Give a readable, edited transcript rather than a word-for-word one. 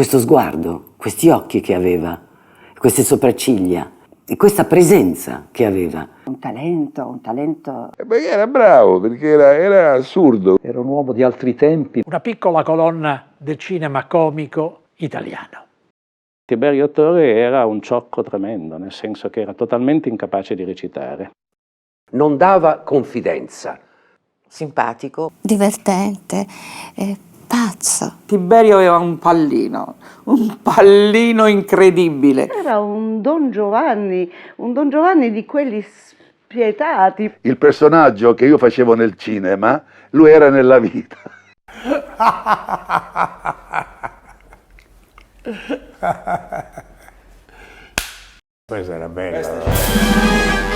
questo sguardo, questi occhi che aveva, queste sopracciglia e questa presenza che aveva. Un talento. Perché era bravo, perché era assurdo. Era un uomo di altri tempi. Una piccola colonna del cinema comico italiano. Tiberio Torre era un ciocco tremendo, nel senso che era totalmente incapace di recitare. Non dava confidenza. Simpatico. Divertente, pazzo. Tiberio aveva un pallino incredibile. Era un Don Giovanni di quelli spietati. Il personaggio che io facevo nel cinema, lui era nella vita. Questa era bella.